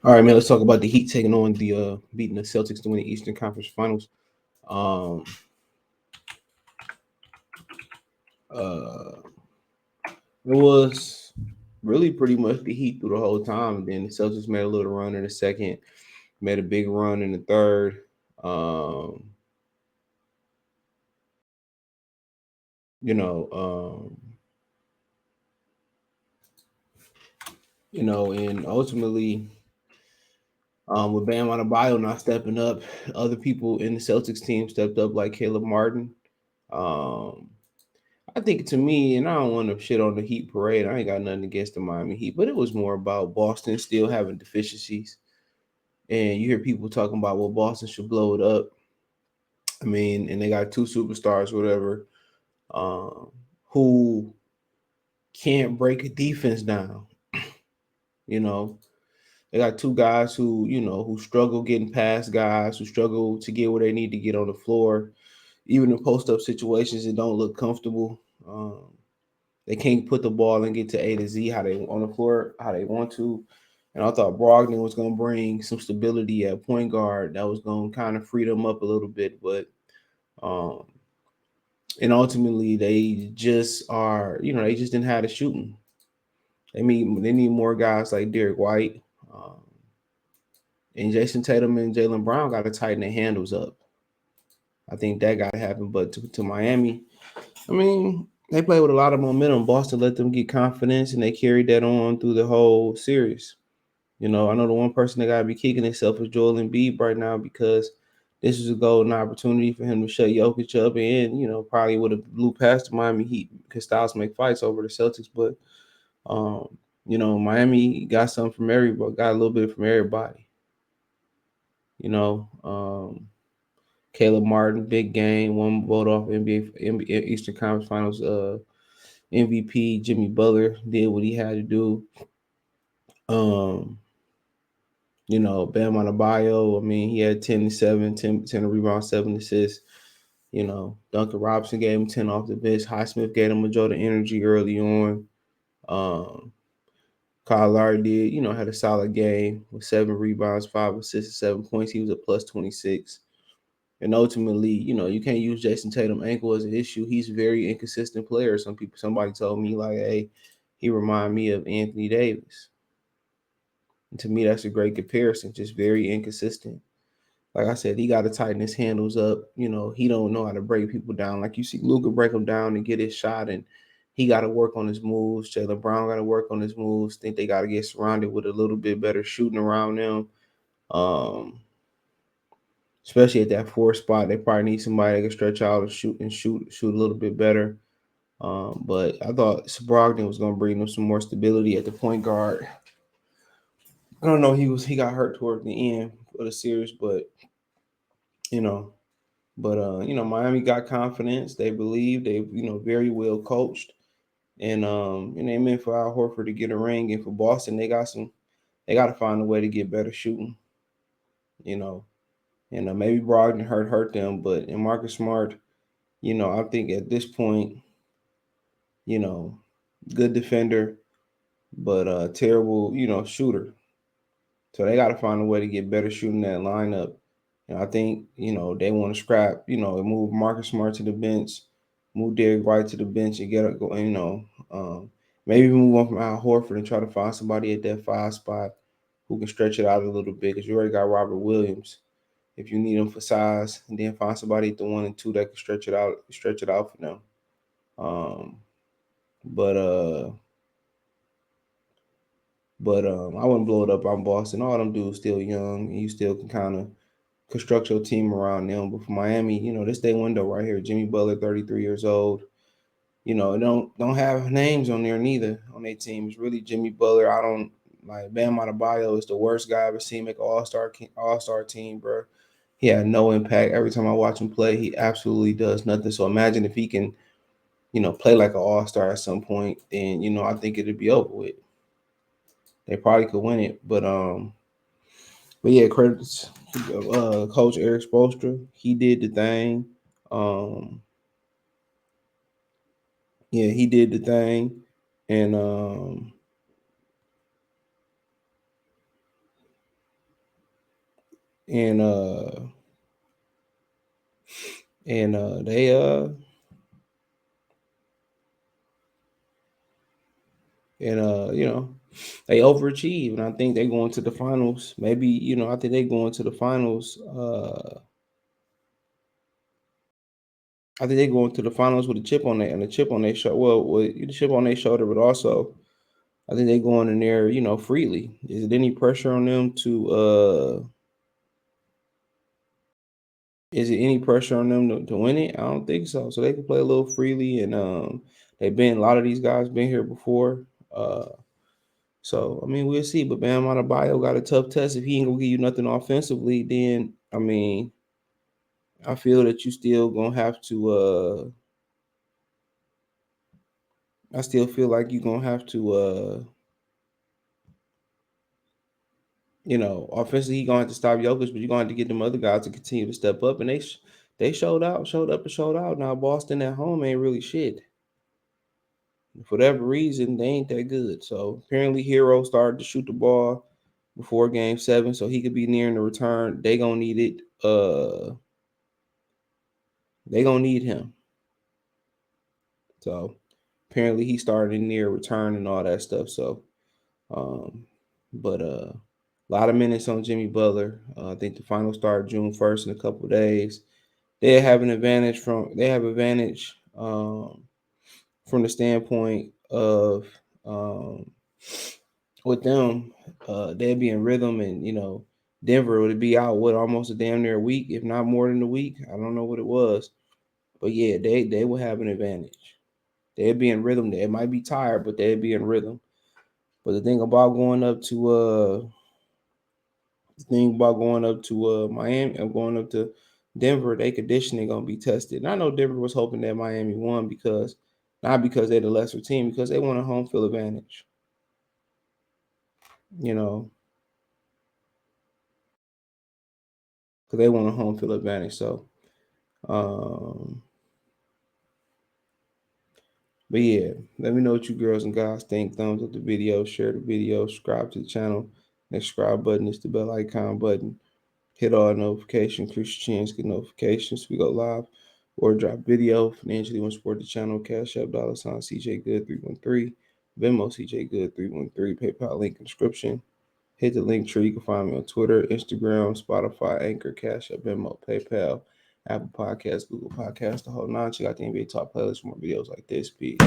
All right, man. Let's talk about the Heat taking on the beating the Celtics to win the Eastern Conference Finals. Um, uh, it was really pretty much the Heat through the whole time. Then the Celtics made a little run in the second, made a big run in the third. Um, you know, and ultimately, with Bam Adebayo not stepping up, other people in the Celtics team stepped up, like Caleb Martin. Um, I think to me, and I don't want to shit on the Heat parade. I ain't got nothing against the Miami Heat, but it was more about Boston still having deficiencies. And you hear people talking about, well, Boston should blow it up. I mean, and they got two superstars, whatever, um, who can't break a defense down. You know, they got two guys who struggle getting past guys, who struggle to get where they need to get on the floor. Even in post up situations, it don't look comfortable. They can't put the ball and get to A to Z how they on the floor how they want to. And I thought Brogdon was going to bring some stability at point guard that was going to kind of free them up a little bit, but um, and ultimately they just are, they just didn't have the shooting. They need more guys like Derek White, um, and Jason Tatum and Jalen Brown got to tighten their handles up. I think that got to happen. But to Miami, I mean, they play with a lot of momentum. Boston let them get confidence, and they carried that on through the whole series. I know the one person that got to be kicking himself is Joel Embiid right now because this is a golden opportunity for him to shut Jokic up and, probably would have blew past the Miami Heat because Styles make fights over the Celtics. But, Miami got something from everybody, got a little bit from everybody. You know, Caleb Martin, big game, one vote off NBA Eastern Conference Finals MVP. Jimmy Butler did what he had to do. Um, Bam Adebayo, I mean, he had 10 to 7, 10 rebounds, 7 assists. Duncan Robinson gave him 10 off the bench. Highsmith gave him a jolt of energy early on. Um, Kyle Lowry did, had a solid game with 7 rebounds, 5 assists, 7 points. He was a plus 26. And ultimately, you can't use Jason Tatum ankle as an issue. He's a very inconsistent player. Somebody told me, like, hey, he remind me of Anthony Davis. And to me, that's a great comparison. Just very inconsistent. Like I said, he got to tighten his handles up. He don't know how to break people down. Like you see Luka break him down and get his shot, and he got to work on his moves. Jaylen Brown got to work on his moves. Think they got to get surrounded with a little bit better shooting around them. Um, Especially at that 4 spot, they probably need somebody that can stretch out and shoot a little bit better. But I thought Brogdon was going to bring them some more stability at the point guard. I don't know. He got hurt toward the end of the series, but you know, Miami got confidence. They believe they very well coached, and they meant for Al Horford to get a ring, and for Boston they got to find a way to get better shooting. You know, and maybe Brogdon hurt them, but in Marcus Smart, I think at this point, you know, good defender, but terrible, shooter. So they got to find a way to get better shooting that lineup. And I think, they want to scrap, move Marcus Smart to the bench, move Derek White to the bench and maybe move on from Al Horford and try to find somebody at that 5 spot who can stretch it out a little bit because you already got Robert Williams. If you need them for size, and then find somebody at the 1 and 2 that can stretch it out for them. Um, but uh, but I wouldn't blow it up on Boston. All them dudes still young, and you still can kind of construct your team around them. But for Miami, this day window right here, Jimmy Butler, 33 years old. Don't have names on there neither on their team. It's really Jimmy Butler. I don't like Bam Adebayo is the worst guy I've ever seen make an all-star team, bro. He had no impact. Every time I watch him play, he absolutely does nothing. So imagine if he can, play like an all-star at some point, then I think it'd be over with. They probably could win it, but yeah, credits Coach Eric Spoelstra. He did the thing. Um, yeah, he did the thing, and and they they overachieve, and I think they going to the finals. Maybe I think they going to the finals. I think they going to the finals with a chip on their shoulder. Well, with the chip on their shoulder, but also I think they going in there, freely. Is it any pressure on them to? Is it any pressure on them to win it? I don't think so. So they can play a little freely, and they've been a lot of these guys been here before. So I mean, we'll see. But Bam Adebayo got a tough test. If he ain't gonna give you nothing offensively, then I mean, I feel that you still gonna have to. I still feel like you're gonna have to. Offensively, he gonna have to stop Jokic, but you're gonna have to get them other guys to continue to step up, and they showed up, and showed out. Now Boston at home ain't really shit. For whatever reason, they ain't that good. So apparently, Hero started to shoot the ball before Game 7, so he could be nearing the return. They gonna need it. They gonna need him. So apparently, he started near return and all that stuff. So, but a lot of minutes on Jimmy Butler. I think the final start June 1st in a couple of days. They have an advantage from the standpoint of with them, they'd be in rhythm, and Denver would be out almost a damn near a week, if not more than a week. I don't know what it was, but yeah, they will have an advantage. They'd be in rhythm. They might be tired, but they'd be in rhythm. But the thing about going up to Miami and going up to Denver, they conditioning gonna be tested. And I know Denver was hoping that Miami won because not because they're the lesser team, because they want a home field advantage. You know, because they want a home field advantage. So, um, but yeah, let me know what you girls and guys think. Thumbs up the video, share the video, subscribe to the channel. Next subscribe button is the bell icon button. Hit all notifications, increase your chance, get notifications. We go live or drop video. Financially, want to support the channel. Cash App, $ CJ Good 313. Venmo CJ Good 313. PayPal link in description. Hit the link tree. You can find me on Twitter, Instagram, Spotify, Anchor, Cash App, Venmo, PayPal, Apple Podcasts, Google Podcasts, the whole nine. Check out the NBA Top playlist for more videos like this. Peace.